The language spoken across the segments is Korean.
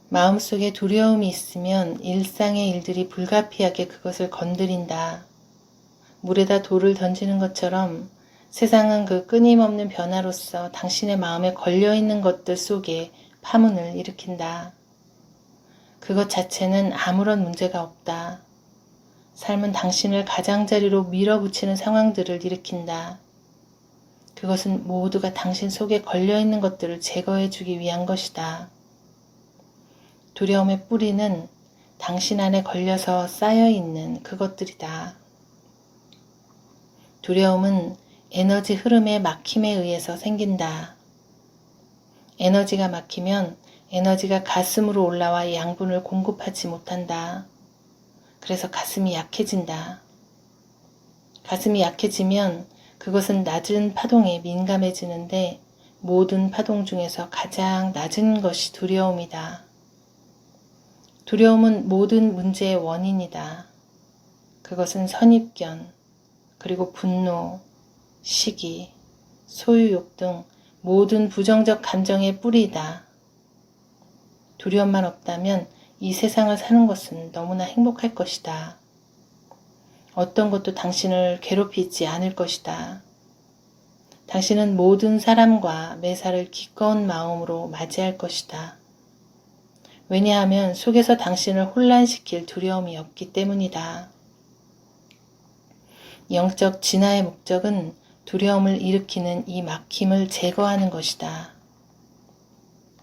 마음속에 두려움이 있으면 일상의 일들이 불가피하게 그것을 건드린다. 물에다 돌을 던지는 것처럼 세상은 그 끊임없는 변화로서 당신의 마음에 걸려있는 것들 속에 파문을 일으킨다. 그것 자체는 아무런 문제가 없다. 삶은 당신을 가장자리로 밀어붙이는 상황들을 일으킨다. 그것은 모두가 당신 속에 걸려있는 것들을 제거해주기 위한 것이다. 두려움의 뿌리는 당신 안에 걸려서 쌓여있는 그것들이다. 두려움은 에너지 흐름의 막힘에 의해서 생긴다. 에너지가 막히면 에너지가 가슴으로 올라와 양분을 공급하지 못한다. 그래서 가슴이 약해진다. 가슴이 약해지면 그것은 낮은 파동에 민감해지는데 모든 파동 중에서 가장 낮은 것이 두려움이다. 두려움은 모든 문제의 원인이다. 그것은 선입견, 그리고 분노, 시기, 소유욕 등 모든 부정적 감정의 뿌리이다. 두려움만 없다면 이 세상을 사는 것은 너무나 행복할 것이다. 어떤 것도 당신을 괴롭히지 않을 것이다. 당신은 모든 사람과 매사를 기꺼운 마음으로 맞이할 것이다. 왜냐하면 속에서 당신을 혼란시킬 두려움이 없기 때문이다. 영적 진화의 목적은 두려움을 일으키는 이 막힘을 제거하는 것이다.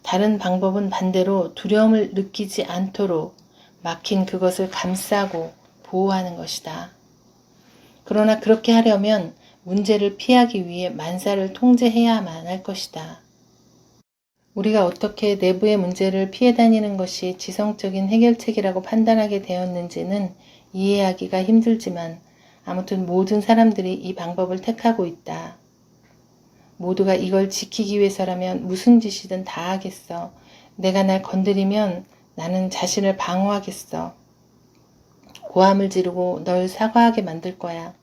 다른 방법은 반대로 두려움을 느끼지 않도록 막힌 그것을 감싸고 보호하는 것이다. 그러나 그렇게 하려면 문제를 피하기 위해 만사를 통제해야만 할 것이다. 우리가 어떻게 내부의 문제를 피해 다니는 것이 지성적인 해결책이라고 판단하게 되었는지는 이해하기가 힘들지만 아무튼 모든 사람들이 이 방법을 택하고 있다. 모두가 이걸 지키기 위해서라면 무슨 짓이든 다 하겠어. 내가 날 건드리면 나는 자신을 방어하겠어. 고함을 지르고 널 사과하게 만들 거야.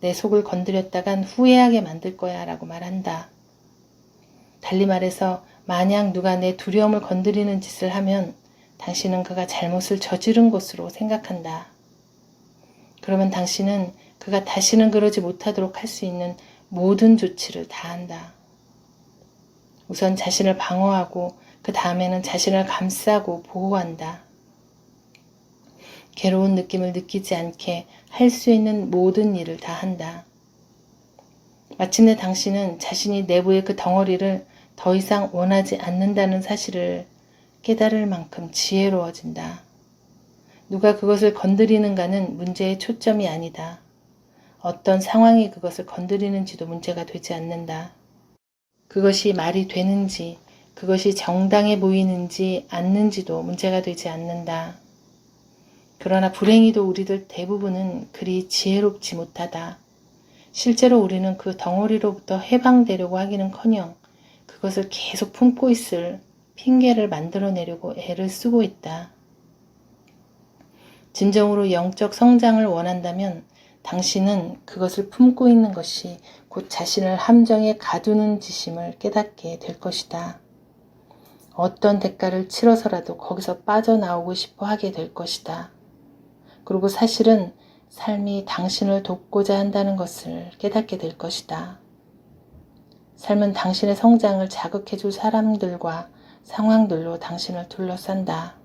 내 속을 건드렸다간 후회하게 만들 거야 라고 말한다. 달리 말해서 만약 누가 내 두려움을 건드리는 짓을 하면 당신은 그가 잘못을 저지른 것으로 생각한다. 그러면 당신은 그가 다시는 그러지 못하도록 할 수 있는 모든 조치를 다 한다. 우선 자신을 방어하고 그 다음에는 자신을 감싸고 보호한다. 괴로운 느낌을 느끼지 않게 할 수 있는 모든 일을 다 한다. 마침내 당신은 자신이 내부의 그 덩어리를 더 이상 원하지 않는다는 사실을 깨달을 만큼 지혜로워진다. 누가 그것을 건드리는가는 문제의 초점이 아니다. 어떤 상황이 그것을 건드리는지도 문제가 되지 않는다. 그것이 말이 되는지, 그것이 정당해 보이는지 않는지도 문제가 되지 않는다. 그러나 불행히도 우리들 대부분은 그리 지혜롭지 못하다. 실제로 우리는 그 덩어리로부터 해방되려고 하기는커녕 그것을 계속 품고 있을 핑계를 만들어내려고 애를 쓰고 있다. 진정으로 영적 성장을 원한다면 당신은 그것을 품고 있는 것이 곧 자신을 함정에 가두는 짓임을 깨닫게 될 것이다. 어떤 대가를 치러서라도 거기서 빠져나오고 싶어 하게 될 것이다. 그리고 사실은 삶이 당신을 돕고자 한다는 것을 깨닫게 될 것이다. 삶은 당신의 성장을 자극해줄 사람들과 상황들로 당신을 둘러싼다.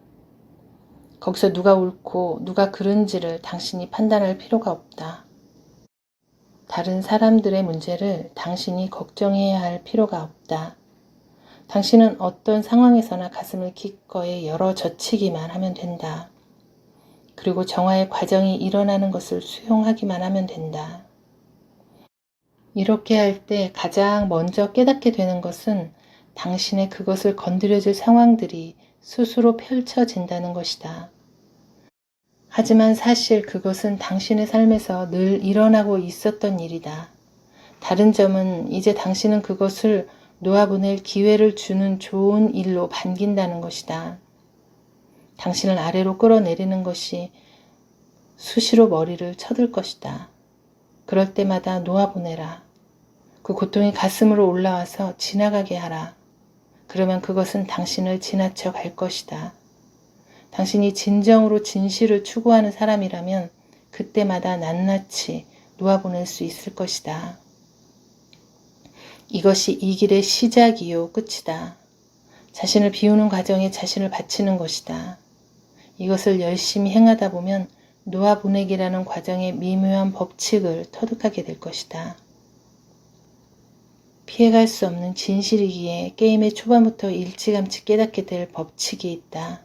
거기서 누가 옳고 누가 그른지를 당신이 판단할 필요가 없다. 다른 사람들의 문제를 당신이 걱정해야 할 필요가 없다. 당신은 어떤 상황에서나 가슴을 기꺼이 열어 젖히기만 하면 된다. 그리고 정화의 과정이 일어나는 것을 수용하기만 하면 된다. 이렇게 할 때 가장 먼저 깨닫게 되는 것은 당신의 그것을 건드려줄 상황들이 스스로 펼쳐진다는 것이다. 하지만 사실 그것은 당신의 삶에서 늘 일어나고 있었던 일이다. 다른 점은 이제 당신은 그것을 놓아보낼 기회를 주는 좋은 일로 반긴다는 것이다. 당신을 아래로 끌어내리는 것이 수시로 머리를 쳐들 것이다. 그럴 때마다 놓아보내라. 그 고통이 가슴으로 올라와서 지나가게 하라. 그러면 그것은 당신을 지나쳐 갈 것이다. 당신이 진정으로 진실을 추구하는 사람이라면 그때마다 낱낱이 놓아보낼 수 있을 것이다. 이것이 이 길의 시작이요 끝이다. 자신을 비우는 과정에 자신을 바치는 것이다. 이것을 열심히 행하다 보면 놓아보내기라는 과정의 미묘한 법칙을 터득하게 될 것이다. 피해갈 수 없는 진실이기에 게임의 초반부터 일찌감치 깨닫게 될 법칙이 있다.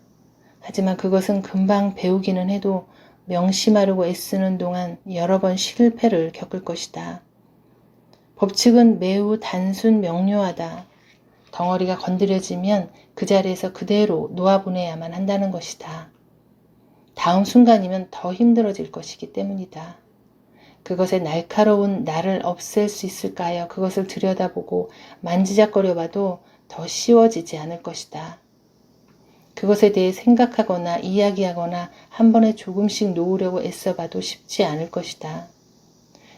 하지만 그것은 금방 배우기는 해도 명심하려고 애쓰는 동안 여러 번 실패를 겪을 것이다. 법칙은 매우 단순 명료하다. 덩어리가 건드려지면 그 자리에서 그대로 놓아보내야만 한다는 것이다. 다음 순간이면 더 힘들어질 것이기 때문이다. 그것의 날카로운 나를 없앨 수 있을까 하여 그것을 들여다보고 만지작거려봐도 더 쉬워지지 않을 것이다. 그것에 대해 생각하거나 이야기하거나 한 번에 조금씩 놓으려고 애써봐도 쉽지 않을 것이다.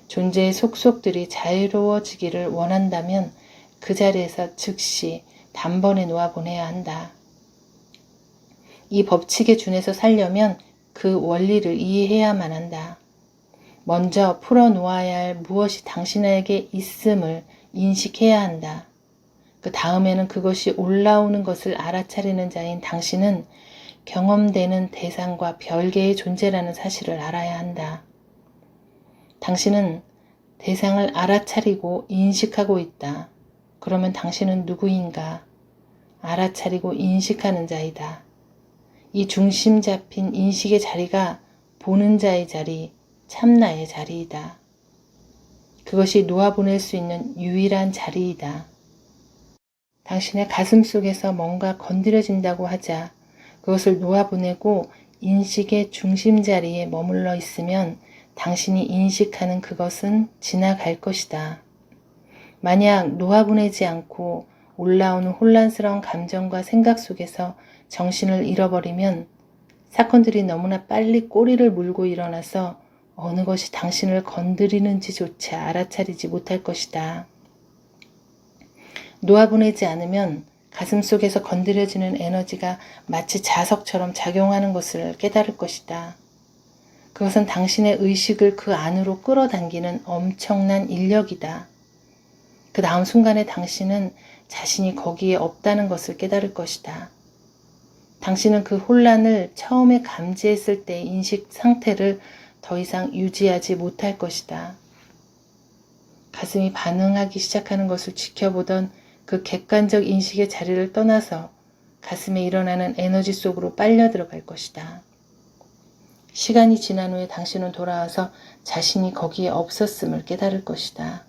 존재의 속속들이 자유로워지기를 원한다면 그 자리에서 즉시 단번에 놓아보내야 한다. 이 법칙에 준해서 살려면 그 원리를 이해해야만 한다. 먼저 풀어놓아야 할 무엇이 당신에게 있음을 인식해야 한다. 그 다음에는 그것이 올라오는 것을 알아차리는 자인 당신은 경험되는 대상과 별개의 존재라는 사실을 알아야 한다. 당신은 대상을 알아차리고 인식하고 있다. 그러면 당신은 누구인가? 알아차리고 인식하는 자이다. 이 중심 잡힌 인식의 자리가 보는 자의 자리, 참나의 자리이다. 그것이 놓아보낼 수 있는 유일한 자리이다. 당신의 가슴 속에서 뭔가 건드려진다고 하자 그것을 놓아보내고 인식의 중심 자리에 머물러 있으면 당신이 인식하는 그것은 지나갈 것이다. 만약 놓아보내지 않고 올라오는 혼란스러운 감정과 생각 속에서 정신을 잃어버리면 사건들이 너무나 빨리 꼬리를 물고 일어나서 어느 것이 당신을 건드리는지조차 알아차리지 못할 것이다. 놓아보내지 않으면 가슴속에서 건드려지는 에너지가 마치 자석처럼 작용하는 것을 깨달을 것이다. 그것은 당신의 의식을 그 안으로 끌어당기는 엄청난 인력이다. 그 다음 순간에 당신은 자신이 거기에 없다는 것을 깨달을 것이다. 당신은 그 혼란을 처음에 감지했을 때의 인식 상태를 더 이상 유지하지 못할 것이다. 가슴이 반응하기 시작하는 것을 지켜보던 그 객관적 인식의 자리를 떠나서 가슴에 일어나는 에너지 속으로 빨려 들어갈 것이다. 시간이 지난 후에 당신은 돌아와서 자신이 거기에 없었음을 깨달을 것이다.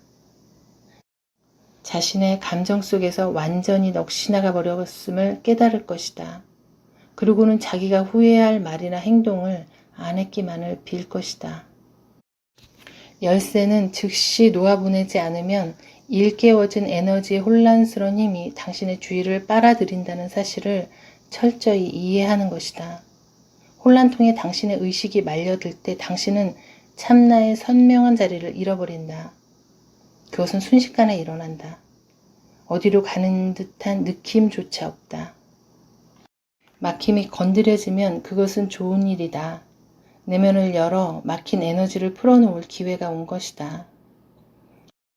자신의 감정 속에서 완전히 넋이 나가 버렸음을 깨달을 것이다. 그리고는 자기가 후회할 말이나 행동을 안 했기만을 빌 것이다. 열쇠는 즉시 놓아보내지 않으면 일깨워진 에너지의 혼란스러운 힘이 당신의 주의를 빨아들인다는 사실을 철저히 이해하는 것이다. 혼란통에 당신의 의식이 말려들 때 당신은 참나의 선명한 자리를 잃어버린다. 그것은 순식간에 일어난다. 어디로 가는 듯한 느낌조차 없다. 막힘이 건드려지면 그것은 좋은 일이다. 내면을 열어 막힌 에너지를 풀어놓을 기회가 온 것이다.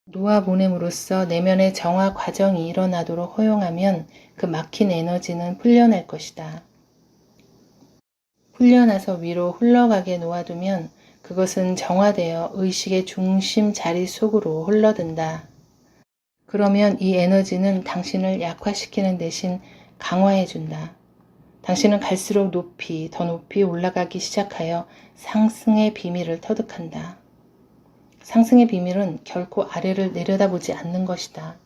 놓아보냄으로써 내면의 정화 과정이 일어나도록 허용하면 그 막힌 에너지는 풀려날 것이다. 풀려나서 위로 흘러가게 놓아두면 그것은 정화되어 의식의 중심 자리 속으로 흘러든다. 그러면 이 에너지는 당신을 약화시키는 대신 강화해준다. 당신은 갈수록 높이, 더 높이 올라가기 시작하여 상승의 비밀을 터득한다. 상승의 비밀은 결코 아래를 내려다보지 않는 것이다.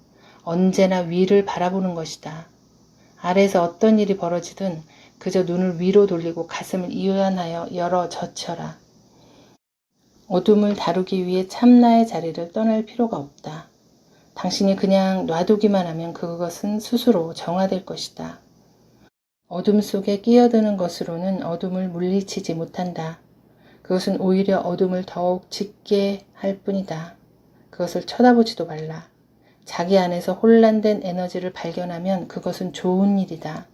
언제나 위를 바라보는 것이다. 아래에서 어떤 일이 벌어지든 그저 눈을 위로 돌리고 가슴을 이완하여 열어 젖혀라. 어둠을 다루기 위해 참나의 자리를 떠날 필요가 없다. 당신이 그냥 놔두기만 하면 그것은 스스로 정화될 것이다. 어둠 속에 끼어드는 것으로는 어둠을 물리치지 못한다. 그것은 오히려 어둠을 더욱 짙게 할 뿐이다. 그것을 쳐다보지도 말라. 자기 안에서 혼란된 에너지를 발견하면 그것은 좋은 일이다.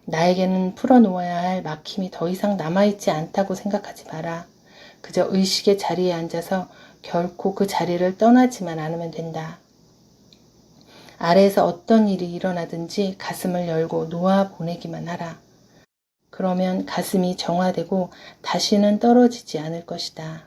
나에게는 풀어놓아야 할 막힘이 더 이상 남아있지 않다고 생각하지 마라. 그저 의식의 자리에 앉아서 결코 그 자리를 떠나지만 않으면 된다. 아래에서 어떤 일이 일어나든지 가슴을 열고 놓아 보내기만 하라. 그러면 가슴이 정화되고 다시는 떨어지지 않을 것이다.